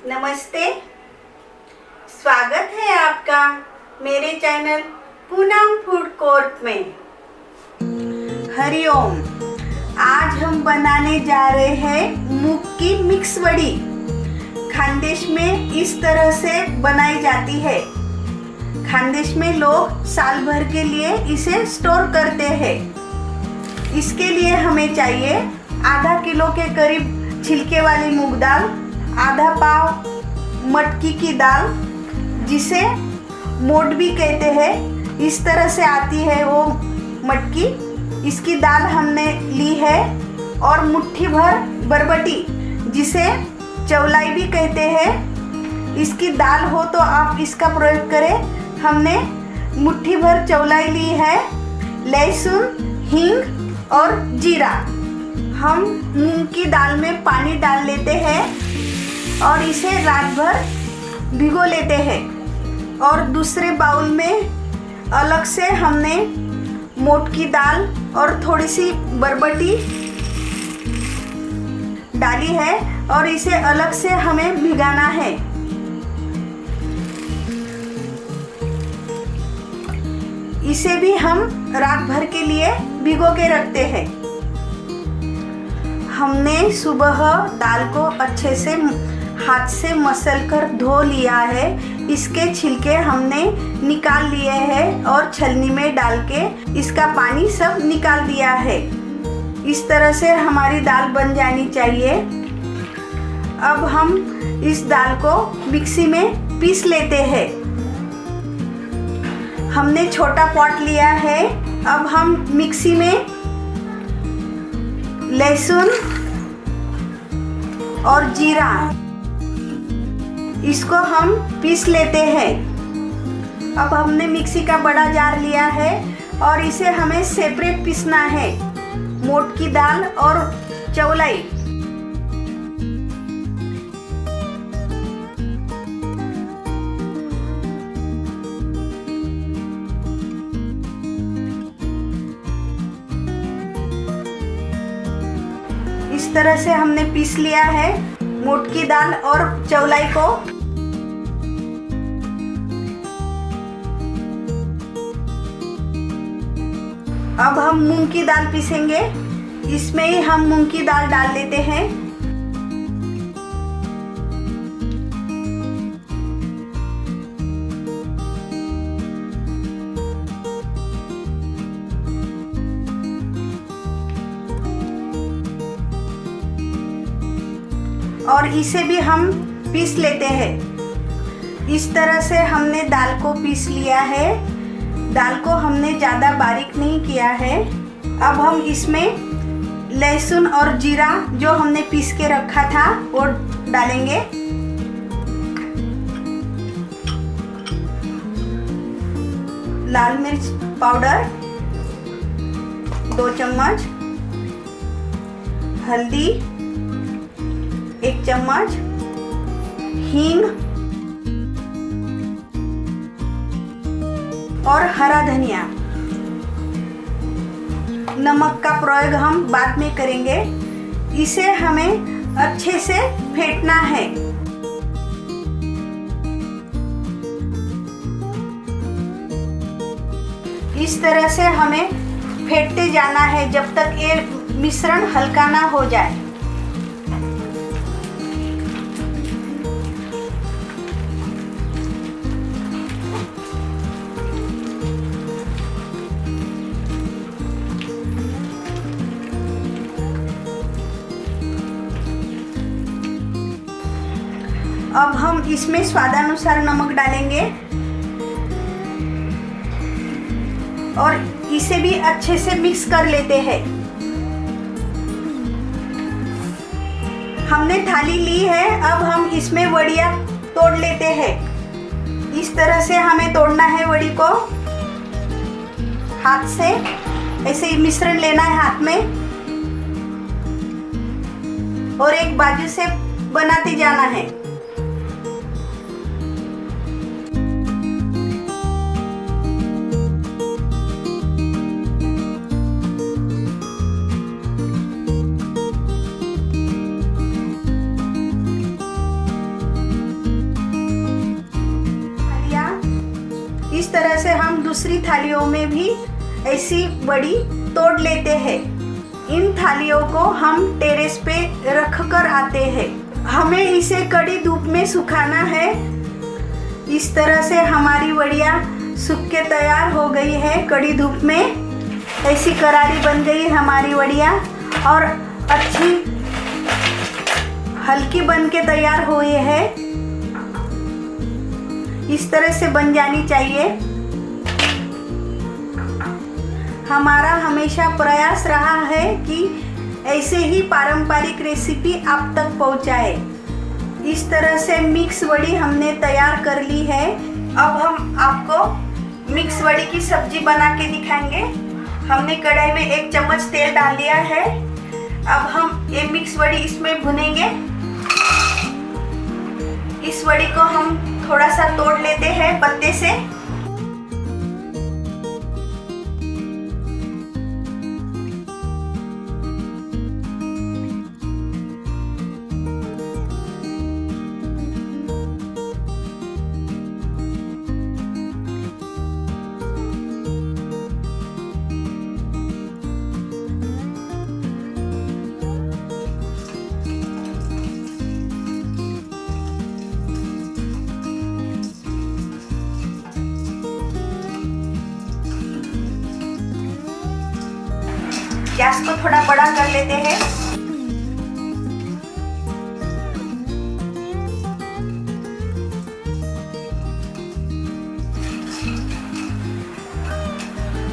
नमस्ते, स्वागत है आपका मेरे चैनल पूनम फूड कोर्ट में। हरिओम। आज हम बनाने जा रहे हैं मूंग की मिक्स वड़ी। खानदेश में इस तरह से बनाई जाती है। खानदेश में लोग साल भर के लिए इसे स्टोर करते हैं। इसके लिए हमें चाहिए आधा किलो के करीब छिलके वाली मूंग दाल, आधा पाव मटकी की दाल जिसे मोट भी कहते हैं, इस तरह से आती है वो मटकी। इसकी दाल हमने ली है और मुट्ठी भर बरबटी जिसे चौलाई भी कहते हैं। इसकी दाल हो तो आप इसका प्रयोग करें। हमने मुट्ठी भर चौलाई ली है, लहसुन, हींग और जीरा। हम मूंग की दाल में पानी डाल लेते हैं और इसे रात भर भिगो लेते हैं। और दूसरे बाउल में अलग से हमने मोट की दाल और थोड़ी सी बरबटी डाली है और इसे अलग से हमें भिगाना है। इसे भी हम रात भर के लिए भिगो के रखते हैं। हमने सुबह दाल को अच्छे से हाथ से मसल कर धो लिया है। इसके छिलके हमने निकाल लिए हैं और छलनी में डाल के इसका पानी सब निकाल दिया है। इस तरह से हमारी दाल बन जानी चाहिए। अब हम इस दाल को मिक्सी में पीस लेते हैं। हमने छोटा पॉट लिया है। अब हम मिक्सी में लहसुन और जीरा इसको हम पीस लेते हैं। अब हमने मिक्सी का बड़ा जार लिया है और इसे हमें सेपरेट पीसना है, मोट की दाल और चौलाई। इस तरह से हमने पीस लिया है मोट की दाल और चौलाई को। अब हम मूंग की दाल पीसेंगे। इसमें ही हम मूंग की दाल डाल देते हैं। और इसे भी हम पीस लेते हैं। इस तरह से हमने दाल को पीस लिया है। दाल को हमने ज़्यादा बारीक नहीं किया है। अब हम इसमें लहसुन और जीरा जो हमने पीस के रखा था वो डालेंगे। लाल मिर्च पाउडर 2 चम्मच, हल्दी 1 चम्मच, हींग और हरा धनिया। नमक का प्रयोग हम बाद में करेंगे। इसे हमें अच्छे से फेंटना है। इस तरह से हमें फेंटते जाना है जब तक ये मिश्रण हल्का ना हो जाए। अब हम इसमें स्वादानुसार नमक डालेंगे और इसे भी अच्छे से मिक्स कर लेते हैं। हमने थाली ली है। अब हम इसमें वड़ियाँ तोड़ लेते हैं। इस तरह से हमें तोड़ना है वड़ी को। हाथ से ऐसे ही मिश्रण लेना है हाथ में और एक बाजू से बनाते जाना है। तरह से हम दूसरी थालियों में भी ऐसी वड़ी तोड़ लेते हैं। इन थालियों को हम टेरेस पे रख कर आते हैं। हमें इसे कड़ी धूप में सुखाना है। इस तरह से हमारी वड़ियाँ सूख के तैयार हो गई है। कड़ी धूप में ऐसी करारी बन गई हमारी वड़ियाँ और अच्छी हल्की बन के तैयार हुई है। इस तरह से बन जानी चाहिए। हमारा हमेशा प्रयास रहा है कि ऐसे ही पारंपरिक रेसिपी आप तक पहुंचाए। इस तरह से मिक्स वड़ी हमने तैयार कर ली है। अब हम आपको मिक्स वड़ी की सब्जी बना के दिखाएंगे। हमने कढ़ाई में 1 चम्मच तेल डाल दिया है। अब हम ये मिक्स वड़ी इसमें भुनेंगे। इस वड़ी को हम थोड़ा सा तोड़ लेते हैं पत्ते से। गैस को थोड़ा बड़ा कर लेते हैं।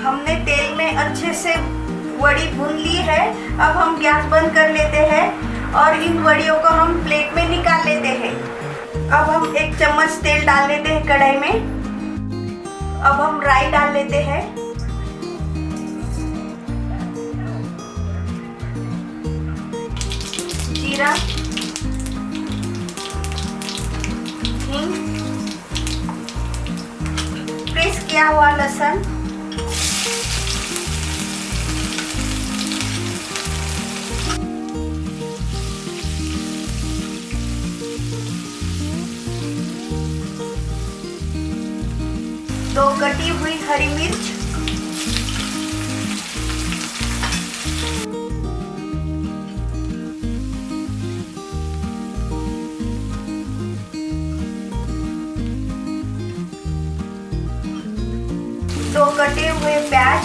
हमने तेल में अच्छे से वड़ी भून ली है। अब हम गैस बंद कर लेते हैं और इन वड़ियों को हम प्लेट में निकाल लेते हैं। अब हम 1 चम्मच तेल डाल लेते हैं कढ़ाई में। अब हम राई डाल लेते हैं। जीरा, हिंग, प्रेस किया हुआ लहसुन, दो कटी हुई हरी मिर्च, दो कटे हुए प्याज,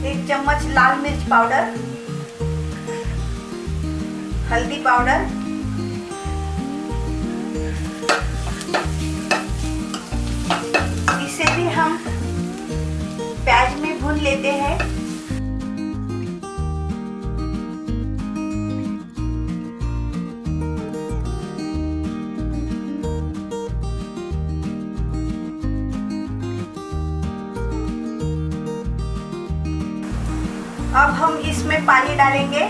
एक चम्मच लाल मिर्च पाउडर, हल्दी पाउडर, इसे भी हम प्याज में भून लेते हैं। अब हम इसमें पानी डालेंगे।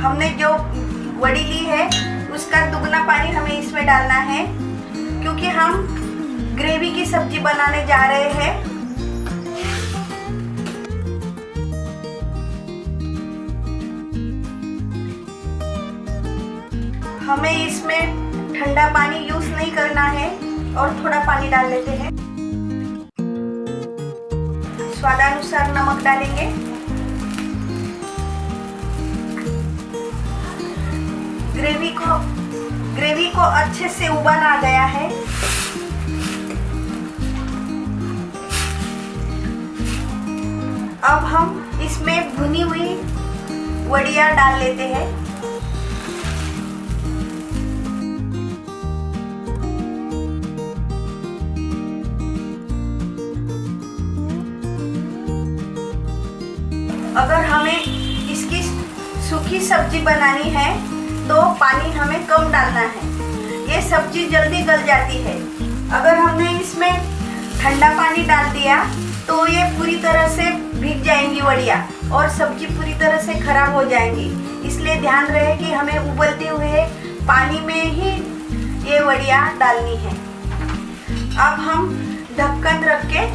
हमने जो वड़ी ली है उसका दुगना पानी हमें इसमें डालना है, क्योंकि हम ग्रेवी की सब्जी बनाने जा रहे हैं। हमें इसमें ठंडा पानी यूज नहीं करना है और थोड़ा पानी डाल लेते हैं। स्वादानुसार नमक डालेंगे। ग्रेवी को अच्छे से उबाल आ गया है। अब हम इसमें भुनी हुई वड़ियाँ डाल लेते हैं। अगर हमें इसकी सूखी सब्जी बनानी है तो पानी हमें कम डालना है। ये सब्जी जल्दी गल जाती है। अगर हमने इसमें ठंडा पानी डाल दिया तो ये पूरी तरह से भीग जाएंगी वड़ियाँ और सब्जी पूरी तरह से खराब हो जाएंगी। इसलिए ध्यान रहे कि हमें उबलते हुए पानी में ही ये वड़ियाँ डालनी है। अब हम ढक्कन रख के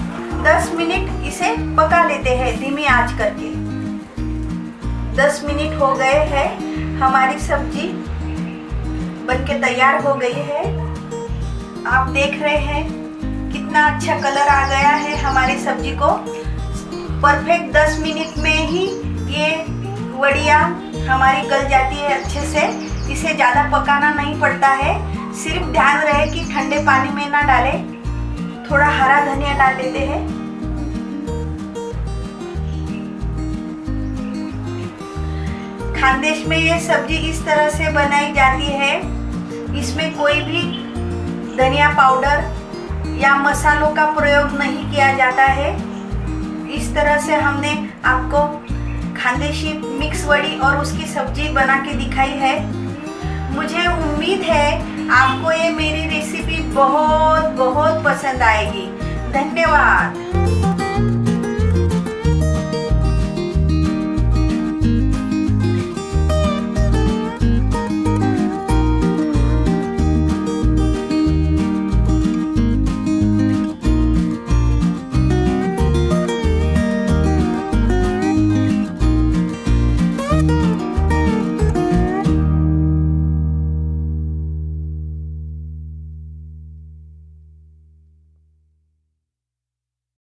10 मिनट इसे पका लेते हैं धीमी आंच करके। 10 मिनट हो गए हैं, हमारी सब्जी बनके तैयार हो गई है। आप देख रहे हैं कितना अच्छा कलर आ गया है हमारी सब्जी को। परफेक्ट 10 मिनट में ही ये वड़ियाँ हमारी गल जाती है अच्छे से। इसे ज़्यादा पकाना नहीं पड़ता है। सिर्फ ध्यान रहे कि ठंडे पानी में ना डालें। थोड़ा हरा धनिया डाल लेते हैं। खानदेश में ये सब्जी इस तरह से बनाई जाती है। इसमें कोई भी धनिया पाउडर या मसालों का प्रयोग नहीं किया जाता है। इस तरह से हमने आपको खानदेशी मिक्स वड़ी और उसकी सब्जी बना के दिखाई है। मुझे उम्मीद है आपको ये मेरी रेसिपी बहुत बहुत पसंद आएगी। धन्यवाद।